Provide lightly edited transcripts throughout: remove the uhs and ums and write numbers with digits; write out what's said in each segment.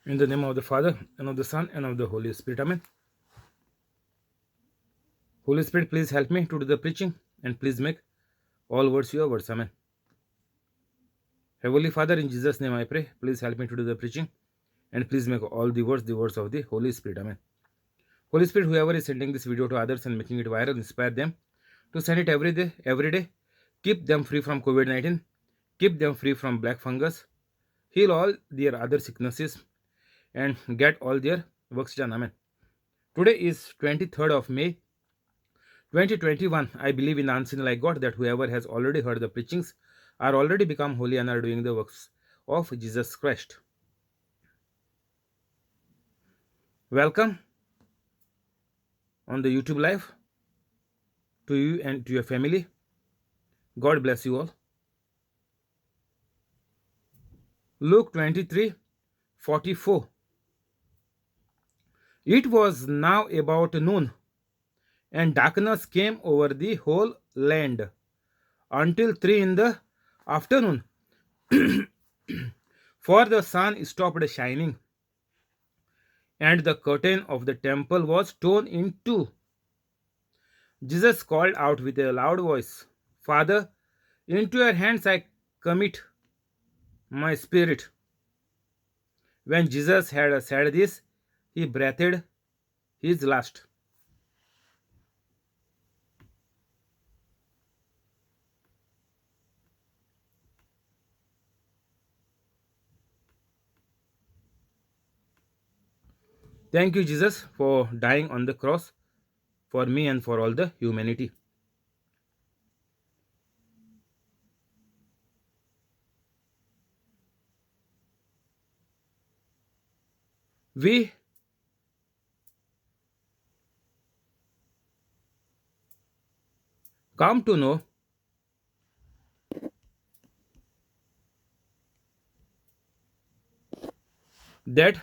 In the name of the Father, and of the Son, and of the Holy Spirit. Amen. Holy Spirit, please help me to do the preaching, and please make all words your words. Amen. Heavenly Father, in Jesus' name I pray, please help me to do the preaching, and please make all the words of the Holy Spirit. Amen. Holy Spirit, whoever is sending this video to others and making it viral, inspire them to send it every day. Keep them free from COVID 19. Keep them free from black fungus. Heal all their other sicknesses and get all their works done. Amen. Today is 23rd of May 2021. I believe in unseen like God that whoever has already heard the preachings are already become holy and are doing the works of Jesus Christ. Welcome on the YouTube live to you and to your family. God bless you all. Luke 23:44. It was now about noon, and darkness came over the whole land until 3 in the afternoon, for the sun stopped shining, and the curtain of the temple was torn in two. Jesus called out with a loud voice, Father, into your hands I commit my spirit. When Jesus had said this, he breathed his last. Thank you, Jesus, for dying on the cross for me and for all the humanity. We come to know that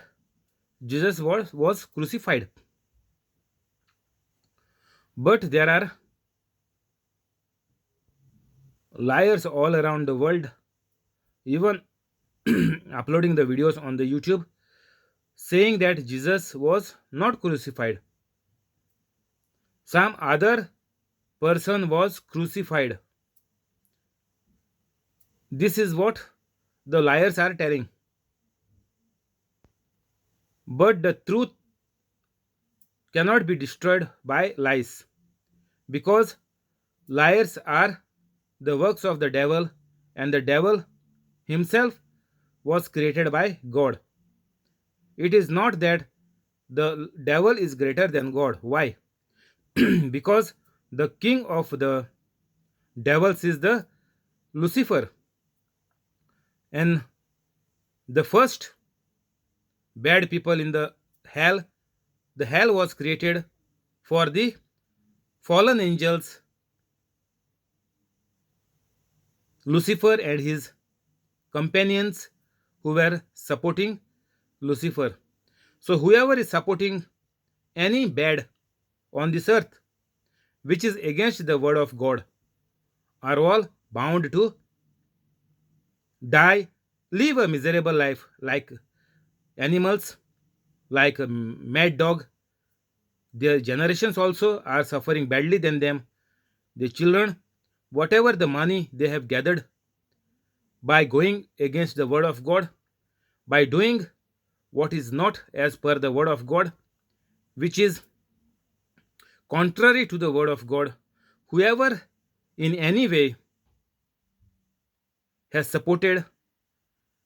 Jesus was crucified. But there are liars all around the world, even uploading the videos on the YouTube, saying that Jesus was not crucified. Some other person was crucified. This is what the liars are telling. But the truth cannot be destroyed by lies, because liars are the works of the devil, and the devil himself was created by God. It is not that the devil is greater than God. Why? Because the king of the devils is the Lucifer, and the first bad people in the hell was created for the fallen angels, Lucifer and his companions who were supporting Lucifer. So whoever is supporting any bad on this earth which is against the word of God are all bound to die, live a miserable life like animals, like a mad dog. Their generations also are suffering badly than them. The children, whatever the money they have gathered by going against the word of God, by doing what is not as per the word of God, which is contrary to the word of God, whoever in any way has supported,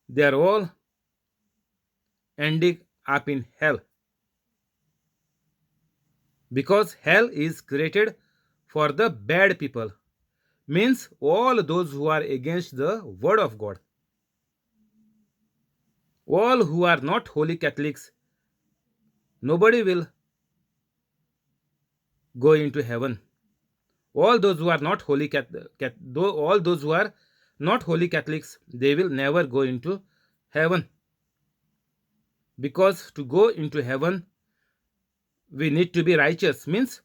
they are all ending up in hell. Because hell is created for the bad people, means all those who are against the word of God. All who are not holy Catholics, nobody will go into heaven. All those who are not holy all those who are not holy Catholics, they will never go into heaven. Because to go into heaven, we need to be righteous. Means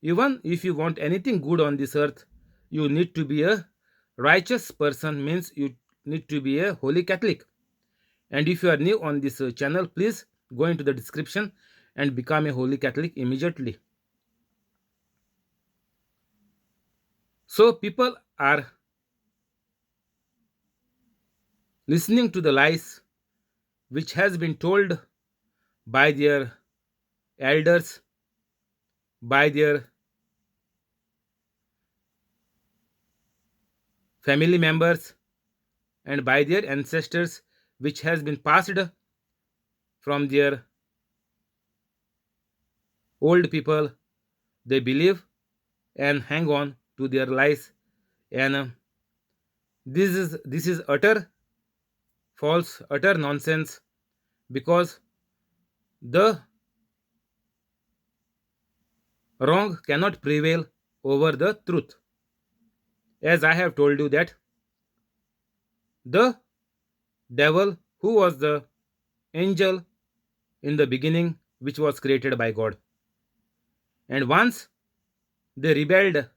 even if you want anything good on this earth, you need to be a righteous person. Means you need to be a holy Catholic. And if you are new on this channel, please go into the description and become a holy Catholic immediately. So people are listening to the lies which has been told by their elders, by their family members, and by their ancestors, which has been passed from their old people. They believe and hang on to their lies, and this is utter false, utter nonsense, because the wrong cannot prevail over the truth. As I have told you that the devil, who was the angel in the beginning, which was created by God, and once they rebelled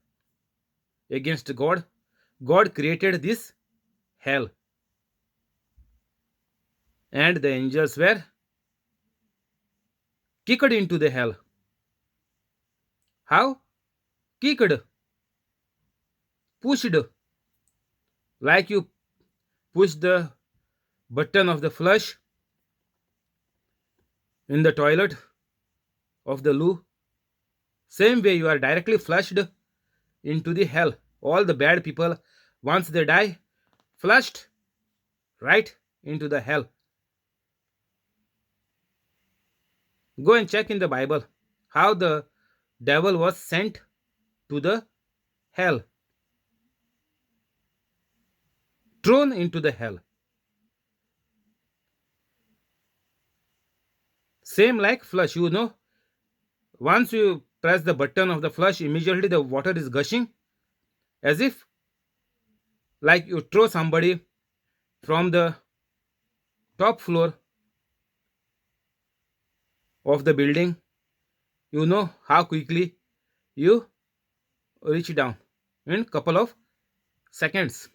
against God, God created this hell, and the angels were kicked into the hell. How? Kicked, pushed, like you push the button of the flush in the toilet of the loo. Same way, you are directly flushed into the hell. All the bad people, once they die, flushed right into the hell. Go and check in the Bible how the devil was sent to the hell, thrown into the hell. Same like flush, once you press the button of the flush, immediately the water is gushing, as if like you throw somebody from the top floor of the building. You know how quickly you reach down in couple of seconds.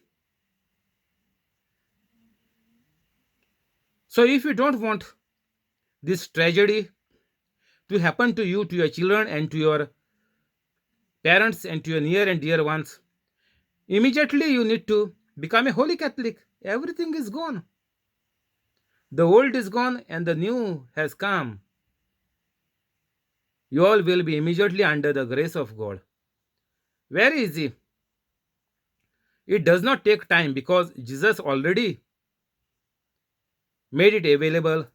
So if you don't want this tragedy to happen to you, to your children, and to your parents, and to your near and dear ones, immediately you need to become a holy Catholic. Everything is gone. The old is gone and the new has come. You all will be immediately under the grace of God. Very easy. It does not take time because Jesus already made it available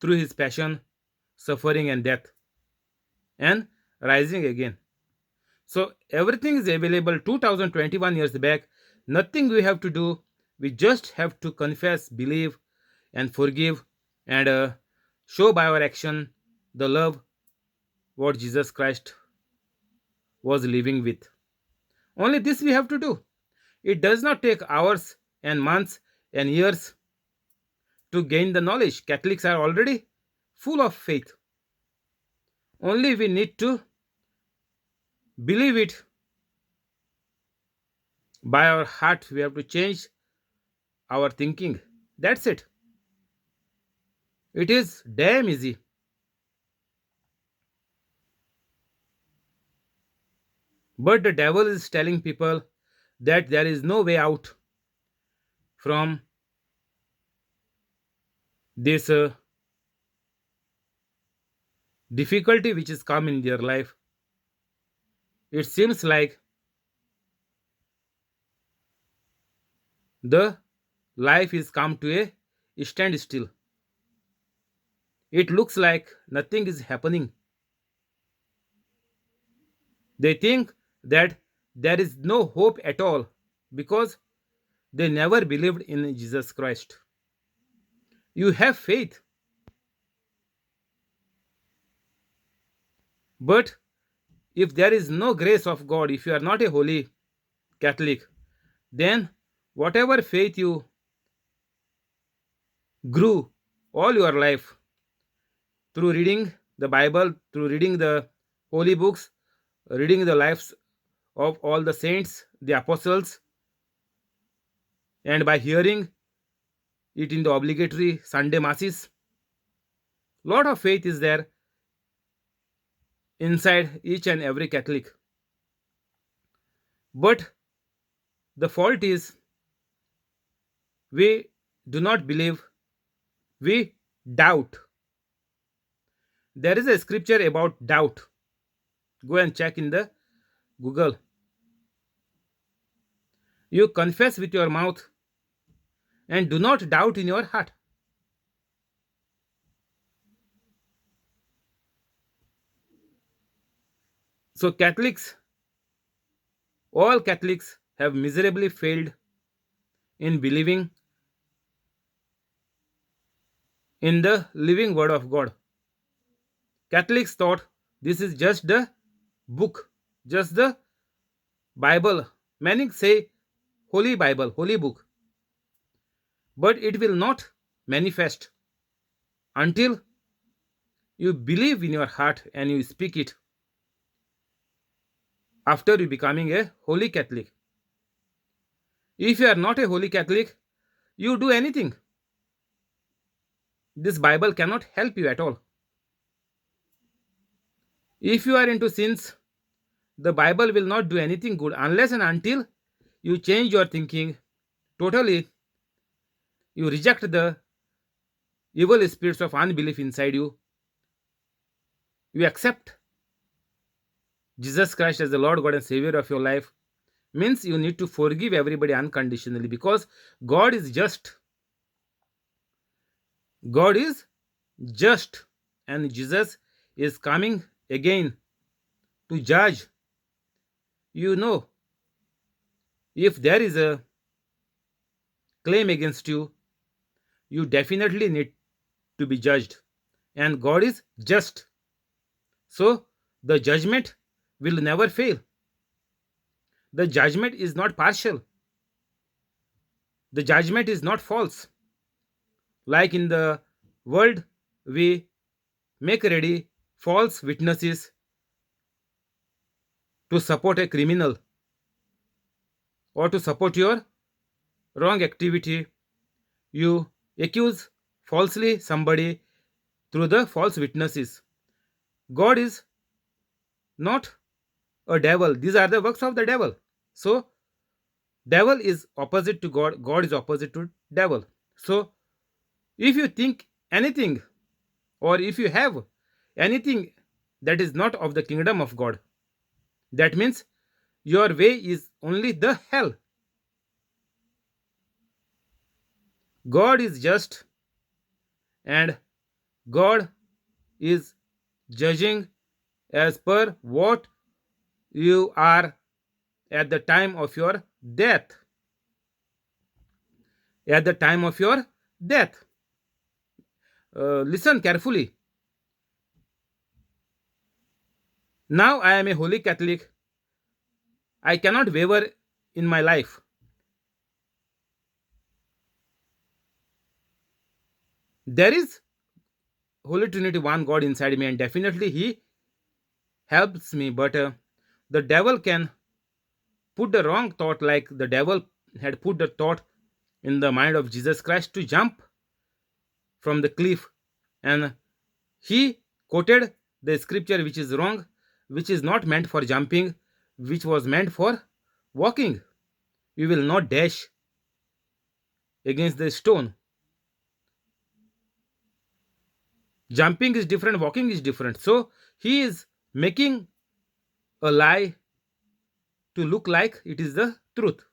through his passion, suffering, and death, and rising again. So everything is available 2021 years back. Nothing we have to do. We just have to confess, believe, and forgive, and show by our action the love what Jesus Christ was living with. Only this we have to do. It does not take hours and months and years to gain the knowledge. Catholics are already full of faith. Only we need to believe it by our heart. We have to change our thinking. That's it. It is damn easy. But the devil is telling people that there is no way out from this difficulty which is come in their life. It seems like the life is come to a standstill. It looks like nothing is happening. They think that there is no hope at all because they never believed in Jesus Christ. You have faith, but if there is no grace of God, if you are not a holy Catholic, then whatever faith you grew all your life through reading the Bible, through reading the holy books, reading the lives of all the saints, the apostles, and by hearing it in the obligatory Sunday masses. Lot of faith is there inside each and every Catholic. But the fault is we do not believe, we doubt. There is a scripture about doubt. Go and check in the Google. You confess with your mouth and do not doubt in your heart. So, Catholics, all Catholics have miserably failed in believing in the living word of God. Catholics thought this is just the book, just the Bible. Many say Holy Bible, Holy Book, but it will not manifest until you believe in your heart and you speak it after you becoming a Holy Catholic. If you are not a Holy Catholic, you do anything. This Bible cannot help you at all. If you are into sins, the Bible will not do anything good unless and until you change your thinking totally, you reject the evil spirits of unbelief inside you, you accept Jesus Christ as the Lord God and Savior of your life, means you need to forgive everybody unconditionally because God is just. God is just, and Jesus is coming again to judge. You know, if there is a claim against you, you definitely need to be judged, and God is just. So, the judgment will never fail. The judgment is not partial, the judgment is not false. Like in the world, we make ready false witnesses to support a criminal or to support your wrong activity. You accuse falsely somebody through the false witnesses. God is not a devil. These are the works of the devil. So, devil is opposite to God. God is opposite to devil. So, if you think anything or if you have anything that is not of the kingdom of God, that means your way is only the hell. God is just, and God is judging as per what you are at the time of your death. At the time of your death. Listen carefully. Now I am a holy Catholic. I cannot waver in my life. There is Holy Trinity, one God inside me, and definitely He helps me. But the devil can put the wrong thought, like the devil had put the thought in the mind of Jesus Christ to jump from the cliff, and he quoted the scripture which is wrong, which is not meant for jumping, which was meant for walking. You will not dash against the stone. Jumping is different, walking is different. So he is making a lie to look like it is the truth.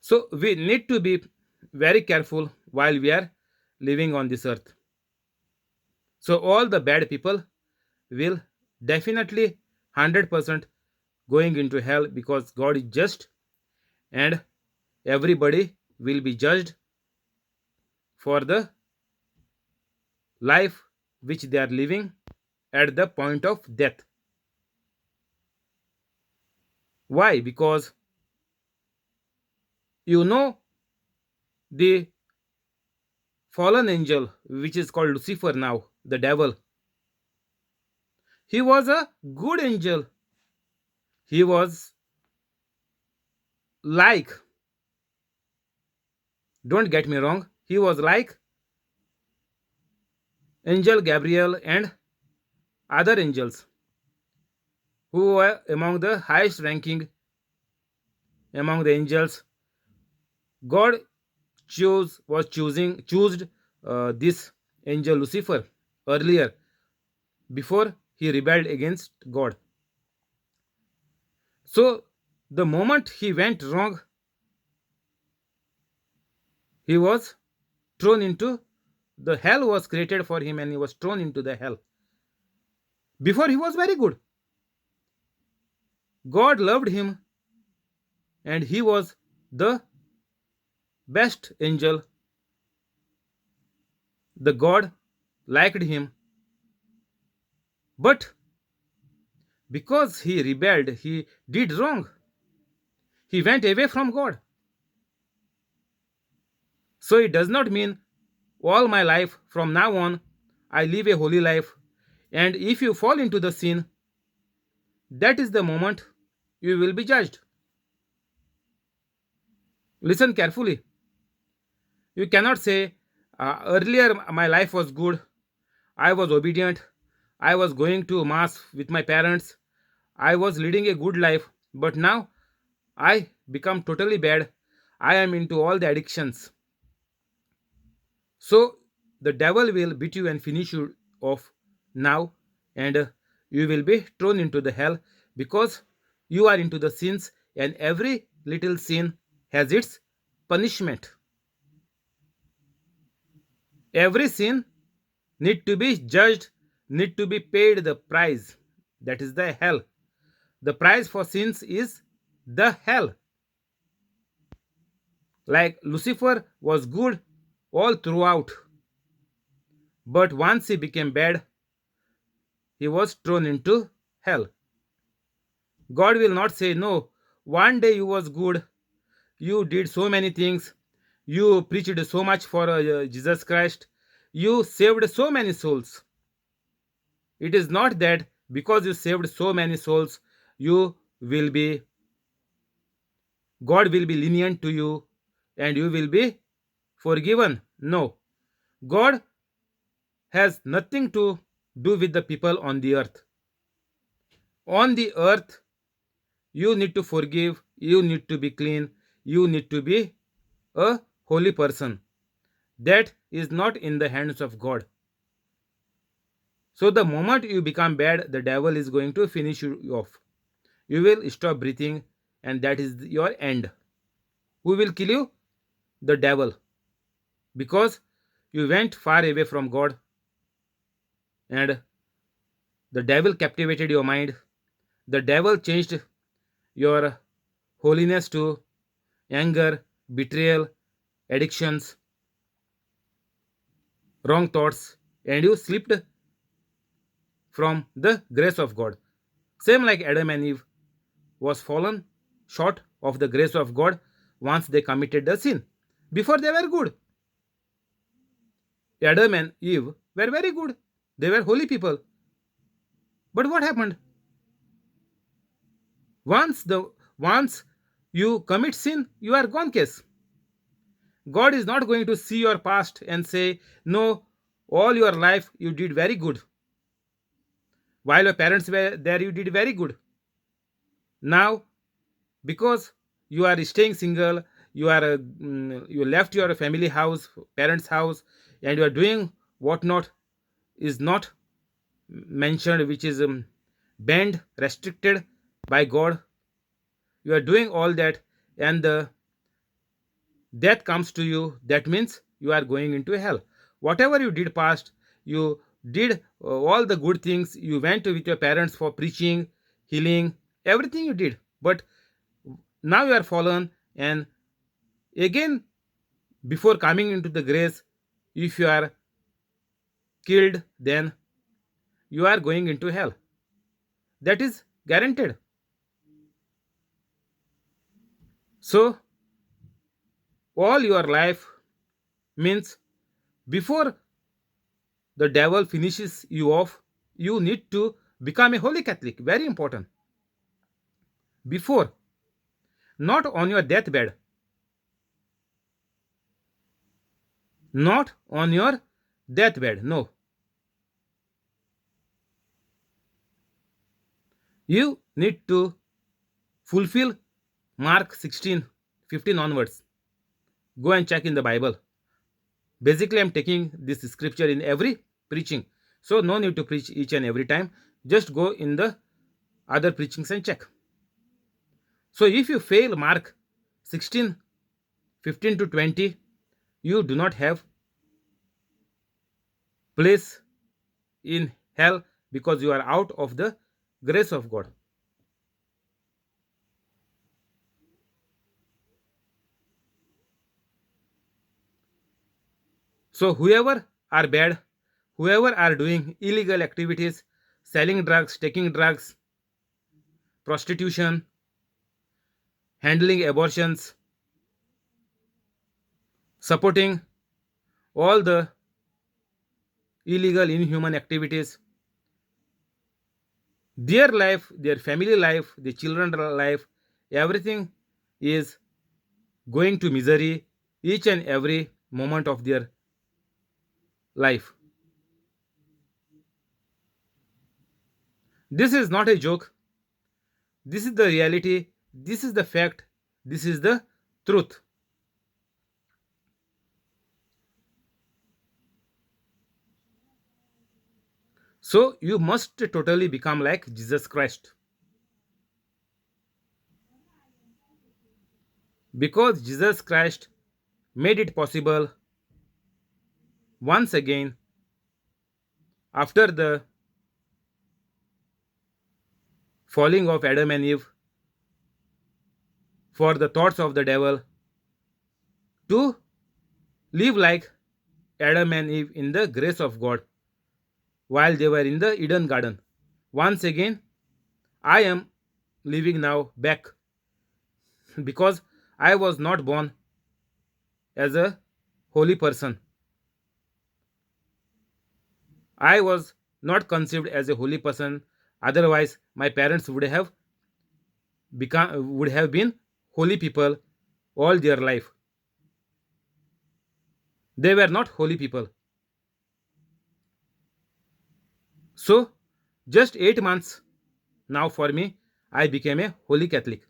So we need to be very careful while we are living on this earth. So all the bad people will definitely 100% going into hell because God is just, and everybody will be judged for the life which they are living at the point of death. Why? Because You know, the fallen angel, which is called Lucifer now, the devil, he was a good angel. He was like, don't get me wrong, he was like angel Gabriel and other angels who were among the highest ranking among the angels. God choosed this angel Lucifer earlier before he rebelled against God. So the moment he went wrong, he was thrown into the hell was created for him and he was thrown into the hell. Before he was very good. God loved him and he was the best angel. The God liked him, but because he rebelled, he did wrong. He went away from God. So it does not mean all my life from now on I live a holy life. And if you fall into the sin, that is the moment you will be judged. Listen carefully. You cannot say, earlier my life was good, I was obedient, I was going to mass with my parents, I was leading a good life, but now I become totally bad. I am into all the addictions. So the devil will beat you and finish you off now, and you will be thrown into the hell because you are into the sins, and every little sin has its punishment. Every sin need to be judged, need to be paid the price. That is the hell. The price for sins is the hell. Like Lucifer was good all throughout, but once he became bad, he was thrown into hell. God will not say, no, one day you was good, you did so many things, you preached so much for Jesus Christ, you saved so many souls. It is not that because you saved so many souls, you will be, God will be lenient to you and you will be forgiven. No, God has nothing to do with the people on the earth. On the earth, you need to forgive, you need to be clean, you need to be a holy person. That is not in the hands of God. So, the moment you become bad, the devil is going to finish you off. You will stop breathing, and that is your end. Who will kill you? The devil. Because you went far away from God, and the devil captivated your mind. The devil changed your holiness to anger, betrayal, addictions, wrong thoughts, and you slipped from the grace of God. Same like Adam and Eve was fallen short of the grace of God once they committed the sin. Before they were good. Adam and Eve were very good. They were holy people. But what happened? Once you commit sin, you are gone case. God is not going to see your past and say, no, all your life you did very good. While your parents were there, you did very good. Now, because you are staying single, you left your family house, parents' house, and you are doing what not is not mentioned, which is banned, restricted by God. You are doing all that, and the death comes to you. That means you are going into hell. Whatever you did past, you did all the good things. You went with your parents for preaching, healing, everything you did. But now you are fallen, and again, before coming into the grace, if you are killed, then you are going into hell. That is guaranteed. So all your life, means before the devil finishes you off, you need to become a holy Catholic. Very important. Before, not on your deathbed, not on your deathbed. No, you need to fulfill Mark 16:15 onwards. Go and check in the Bible. Basically, I'm taking this scripture in every preaching. So, no need to preach each and every time. Just go in the other preachings and check. So, if you fail Mark 16:15 to 20, you do not have place in hell because you are out of the grace of God. So, whoever are bad, whoever are doing illegal activities, selling drugs, taking drugs, prostitution, handling abortions, supporting all the illegal, inhuman activities, their life, their family life, their children's life, everything is going to misery each and every moment of their life. This is not a joke. This is the reality. This is the fact. This is the truth. So you must totally become like Jesus Christ. Because Jesus Christ made it possible once again after the falling of Adam and Eve for the thoughts of the devil to live like Adam and Eve in the grace of God while they were in the Eden garden. Once again, I am living now back because I was not born as a holy person. I was not conceived as a holy person. Otherwise, my parents would have been holy people all their life. They were not holy people. So, just 8 months now for me, I became a holy Catholic.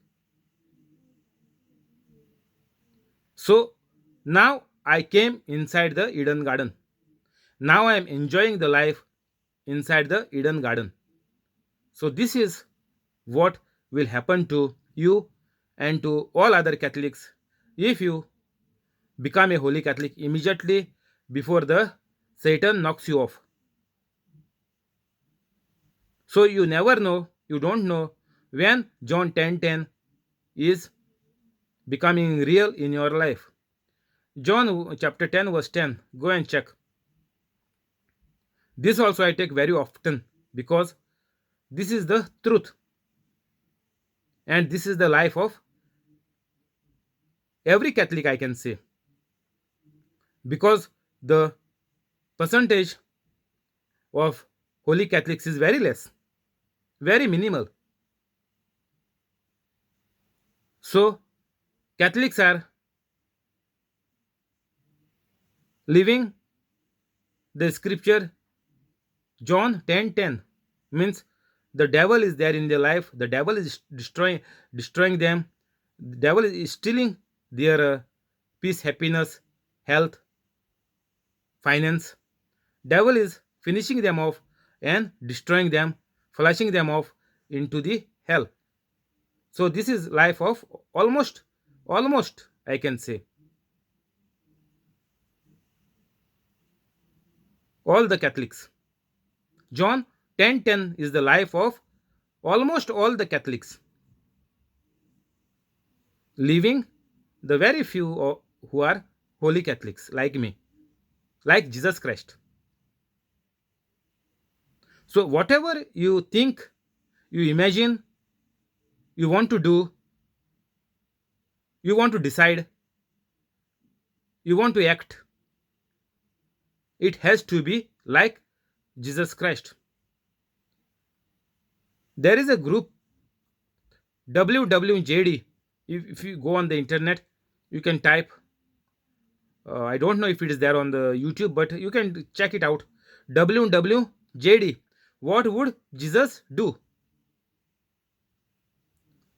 So, now I came inside the Eden garden. Now I am enjoying the life inside the Eden garden. So, this is what will happen to you and to all other Catholics if you become a holy Catholic immediately before the Satan knocks you off. So you never know, you don't know when John 10:10 is becoming real in your life. John chapter 10 verse 10. Go and check. This also I take very often because this is the truth and this is the life of every Catholic, I can say, because the percentage of holy Catholics is very less, very minimal. So Catholics are living the scripture John 10:10, means the devil is there in their life, the devil is destroying them, the devil is stealing their peace, happiness, health, finance. Devil is finishing them off and destroying them, flashing them off into the hell. So this is life of almost I can say all the Catholics. John 10:10 is the life of almost all the Catholics, leaving the very few who are holy Catholics like me, like Jesus Christ. So, whatever you think, you imagine, you want to do, you want to decide, you want to act, it has to be like Jesus Christ. There is a group WWJD. If you go on the internet, you can type. I don't know if it is there on the YouTube, but you can check it out. WWJD. What would Jesus do?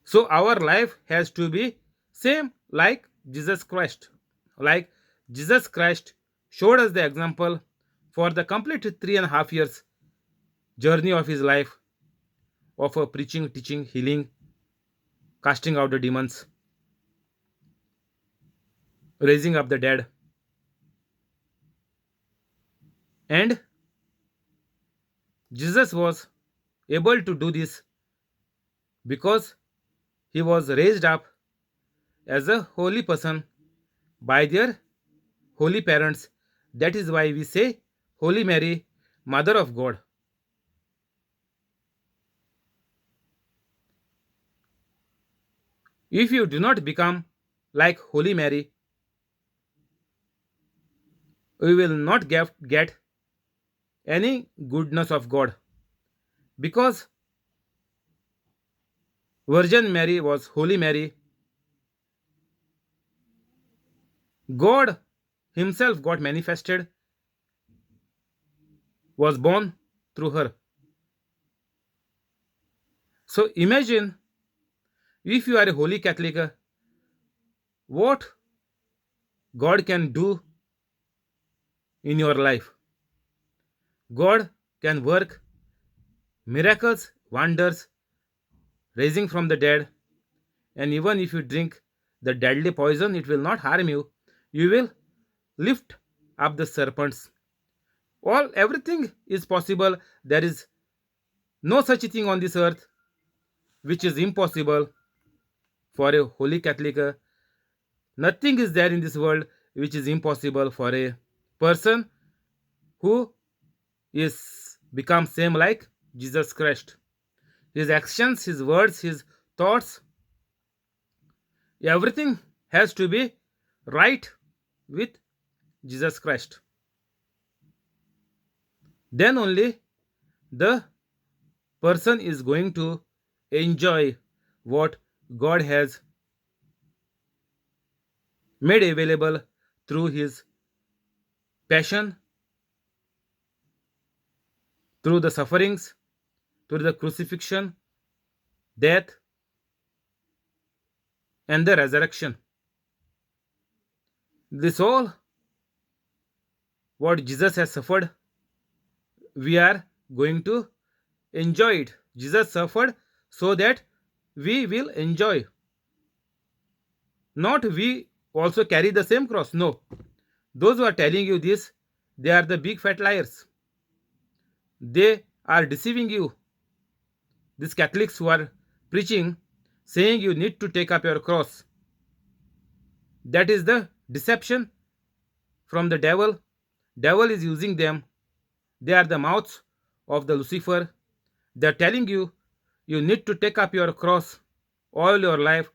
So our life has to be same like Jesus Christ. Like Jesus Christ showed us the example for the complete 3.5 years journey of his life of preaching, teaching, healing, casting out the demons, raising up the dead. And Jesus was able to do this because he was raised up as a holy person by their holy parents. That is why we say Holy Mary, Mother of God. If you do not become like Holy Mary, we will not get any goodness of God, because Virgin Mary was Holy Mary. God Himself got manifested, was born through her. So imagine if you are a Holy Catholic, what God can do in your life. God can work miracles, wonders, raising from the dead, and even if you drink the deadly poison, it will not harm you. You will lift up the serpents. All everything is possible. There is no such thing on this earth which is impossible for a holy Catholic. Nothing is there in this world which is impossible for a person who is become same like Jesus Christ. His actions, his words, his thoughts, everything has to be right with Jesus Christ. Then only the person is going to enjoy what God has made available through his passion, through the sufferings, through the crucifixion, death, and the resurrection. This all what Jesus has suffered, we are going to enjoy it. Jesus suffered so that we will enjoy. Not we also carry the same cross. No. Those who are telling you this, they are the big fat liars. They are deceiving you. These Catholics who are preaching, saying you need to take up your cross. That is the deception from the devil. Devil is using them. They are the mouths of the Lucifer. They are telling you you need to take up your cross all your life.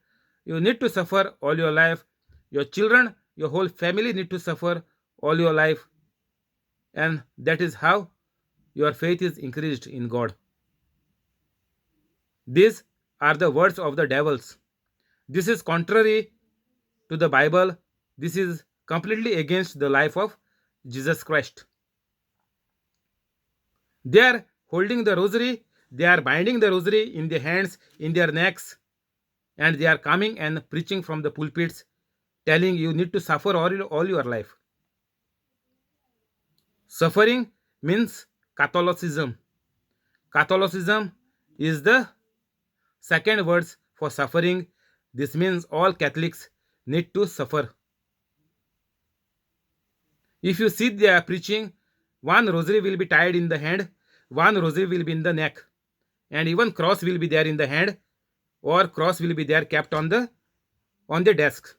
You need to suffer all your life. Your children, your whole family need to suffer all your life. And that is how your faith is increased in God. These are the words of the devils. This is contrary to the Bible. This is completely against the life of Jesus Christ. They are holding the rosary, they are binding the rosary in their hands, in their necks, and they are coming and preaching from the pulpits, telling you need to suffer all your life. Suffering means Catholicism. Catholicism is the second words for suffering. This means all Catholics need to suffer. If you see they are preaching, one rosary will be tied in the hand, one rosary will be in the neck, and even cross will be there in the hand, or cross will be there kept on the desk.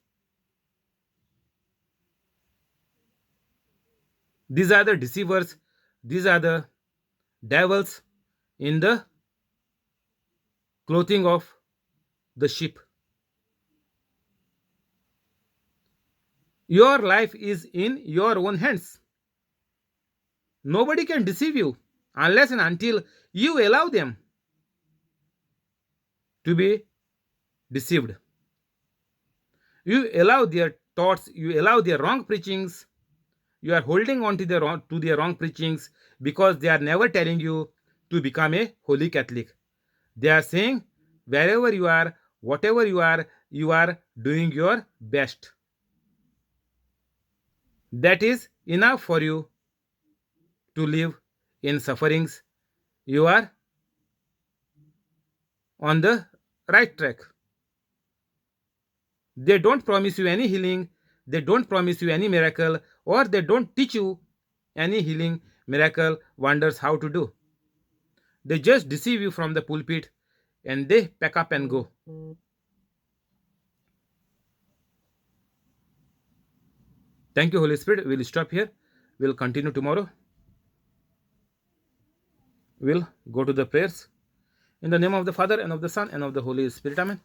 These are the deceivers. These are the devils in the clothing of the sheep. Your life is in your own hands. Nobody can deceive you unless and until you allow them to be deceived. You allow their thoughts, you allow their wrong preachings, you are holding on to their wrong preachings because they are never telling you to become a holy Catholic. They are saying wherever you are, whatever you are doing your best. That is enough for you to live in sufferings. You are on the right track. They don't promise you any healing, they don't promise you any miracle, or they don't teach you any healing, miracle, wonders how to do. They just deceive you from the pulpit and they pack up and go. Thank you, Holy Spirit. We'll stop here. We'll continue tomorrow. We'll go to the prayers. In the name of the Father, and of the Son, and of the Holy Spirit. Amen.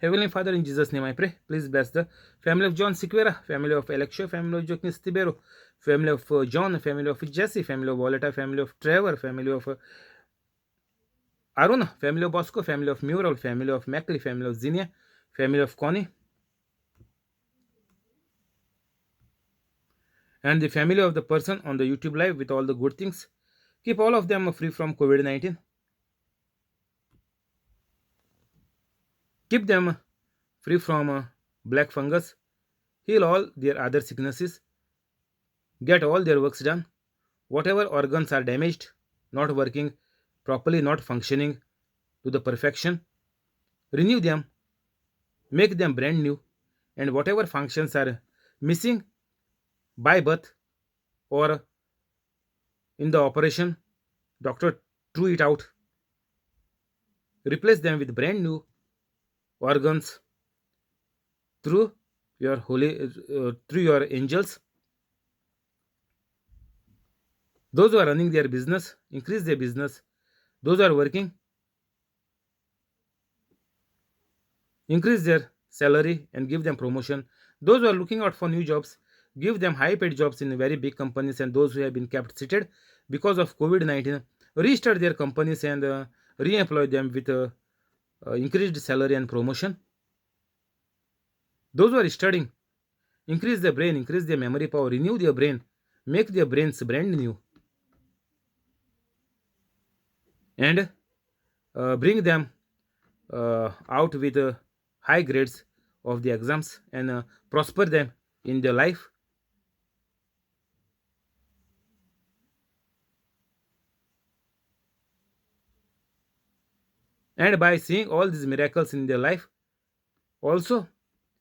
Heavenly Father, in Jesus' name I pray. Please bless the family of John Sequeira, family of Alexio, family of Joaquin Stibero, family of John, family of Jesse, family of Violeta, family of Trevor, family of Arun, family of Bosco, family of Mural, family of Mackley, family of Zinnia, family of Connie, and the family of the person on the YouTube live with all the good things. Keep all of them free from COVID 19. Keep them free from black fungus. Heal all their other sicknesses. Get all their works done. Whatever organs are damaged, not working properly, not functioning to the perfection, renew them, make them brand new, and whatever functions are missing by birth or in the operation, doctor threw it out, replace them with brand new organs through your through your angels. Those who are running their business, increase their business. Those who are working, increase their salary and give them promotion. Those who are looking out for new jobs, give them high paid jobs in very big companies. And those who have been kept seated because of COVID 19, restart their companies and re employ them with increased salary and promotion. Those who are studying, increase their brain, increase their memory power, renew their brain, make their brains brand new, and bring them out with high grades of the exams and prosper them in their life. And by seeing all these miracles in their life, also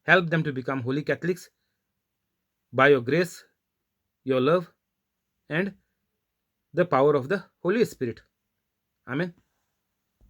help them to become holy Catholics by your grace, your love, and the power of the Holy Spirit. Amen.